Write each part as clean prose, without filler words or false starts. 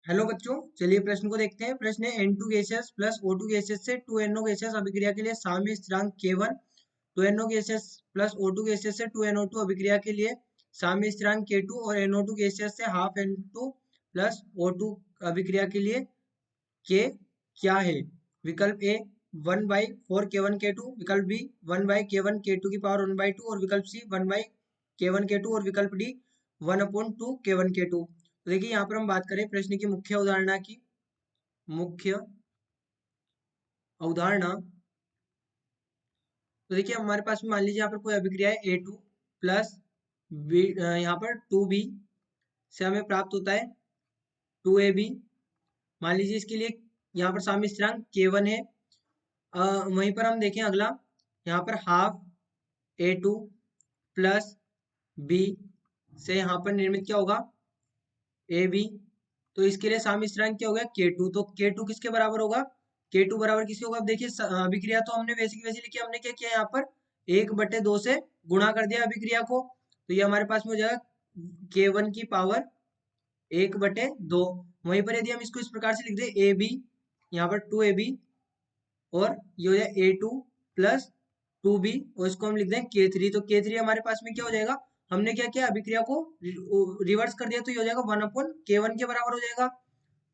Hello बच्चों, चलिए प्रश्न को देखते हैं। प्रश्न है N2 gases plus O2 gases से 2NO गैसेस अभिक्रिया के लिए साम्य स्थिरांक K1, 2NO gases plus O2 gases से 2NO2 अभिक्रिया के लिए साम्य स्थिरांक K2 और NO2 गैसेस से हाफ N2 प्लस O2 अभिक्रिया के लिए K क्या है। विकल्प ए 1/4 K1 K2, विकल्प बी 1/K1 K2 की पावर 1/2 और विकल्प सी 1/K1 K2 और विकल्प डी 1/2 K1 K2। तो देखिए यहाँ पर हम बात करें प्रश्न की मुख्य अवधारणा की। मुख्य अवधारणा, तो देखिए हमारे पास में मान लीजिए यहाँ पर कोई अभिक्रिया है A2 प्लस बी, यहाँ पर 2B से हमें प्राप्त होता है 2AB। मान लीजिए इसके लिए यहाँ पर साम्य स्थिरांक K1 है। वहीं पर हम देखें अगला, यहाँ पर हाफ A2 प्लस B से यहाँ पर निर्मित क्या होगा AB। तो इसके लिए साम्य स्थिरांक क्या हो गया K2। तो K2 किसके बराबर होगा, K2 बराबर किसके होगा। अब देखिए अभिक्रिया तो हमने वैसे की वैसे लिखी, हमने क्या किया यहाँ पर 1/2 से गुणा कर दिया अभिक्रिया को। तो ये हमारे पास में हो जाएगा K1 की पावर 1/2। वहीं पर यदि हम इसको इस प्रकार से लिख दे AB, यहाँ पर 2AB और ये हो जाए A2 प्लस 2B और इसको हम लिख दें K3। तो K3 हमारे पास में क्या हो जाएगा, हमने क्या किया अभिक्रिया को रिवर्स कर दिया, तो ये हो जाएगा 1/K1 के बराबर हो जाएगा।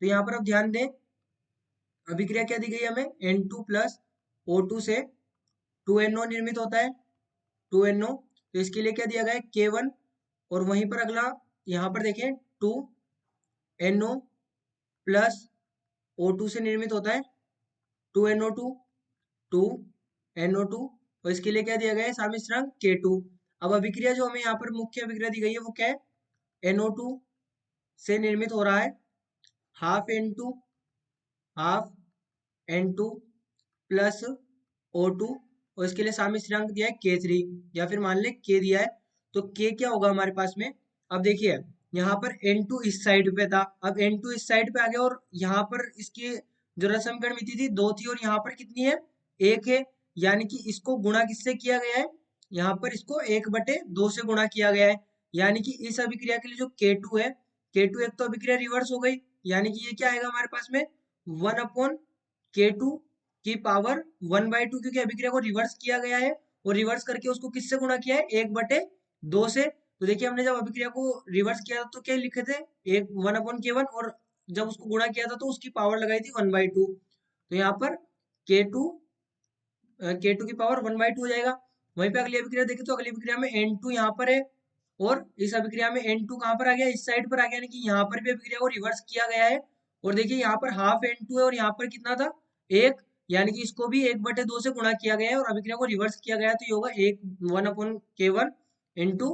तो यहाँ पर अब ध्यान दें, अभिक्रिया क्या दी गई है हमें, N2 प्लस O2 से 2NO निर्मित होता है, 2NO। तो इसके लिए क्या दिया गया है K1 और वहीं पर अगला यहाँ पर देखें 2NO प्लस O2 से निर्मित होता है 2NO2, 2NO2 और इसके लिए क्या दिया गया है साम्य स्थिरांक K2। अब अभिक्रिया जो हमें यहाँ पर मुख्य अभिक्रिया दी गई है वो क्या है, NO2 से निर्मित हो रहा है हाफ N2 प्लस O2 और इसके लिए साम्य स्थिरांक दिया है K3 या फिर मान ले K दिया है। तो K क्या होगा हमारे पास में, अब देखिए यहाँ पर N2 इस साइड पे था, अब N2 इस साइड पे आ गया और यहाँ पर इसकी जो रसमीकरण मिति थी 2 थी और यहाँ पर कितनी है 1 है। यानी कि इसको गुणा किससे किया गया है, यहाँ पर इसको 1/2 से गुणा किया गया है। यानी कि इस अभिक्रिया के लिए जो K2 है, K2 एक तो अभिक्रिया रिवर्स हो गई, यानी कि ये क्या आएगा हमारे पास में 1/K2 की पावर 1/2, क्योंकि अभिक्रिया को रिवर्स किया गया है और रिवर्स करके उसको किससे गुणा किया है 1/2 से। तो देखिए हमने जब अभिक्रिया को रिवर्स किया था तो क्या लिखे थे, एक 1/K1 और जब उसको गुणा किया था तो उसकी पावर लगाई थी 1/2। तो यहाँ पर K2 K2 की पावर 1/2 हो जाएगा। वहीं पे अगली अभिक्रिया देखें तो अगली अभिक्रिया में N2 यहाँ पर है और इस अभिक्रिया में N2 कहाँ पर आ गया, इस साइड पर आ गया, यानी कि यहाँ पर भी अभिक्रिया को रिवर्स किया गया है। और देखिए यहाँ पर हाफ N2 है और यहाँ पर कितना था 1, यानी कि इसको भी 1/2 से गुणा किया गया है और अभिक्रिया को रिवर्स किया गया है। तो ये होगा 1/K1 इंटू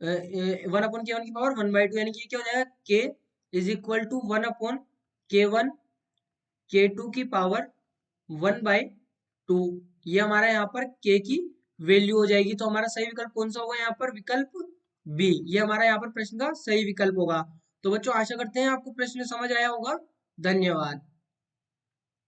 1/K1 की पावर 1/2, यानी कि ये क्या हो जाएगा K is equal to 1/K1 K2 की पावर 1/2। ये हमारा यहाँ पर K की वैल्यू हो जाएगी। तो हमारा सही विकल्प कौन सा होगा यहाँ पर, विकल्प बी, ये हमारा यहाँ पर प्रश्न का सही विकल्प होगा। तो बच्चों आशा करते हैं आपको प्रश्न समझ आया होगा। धन्यवाद।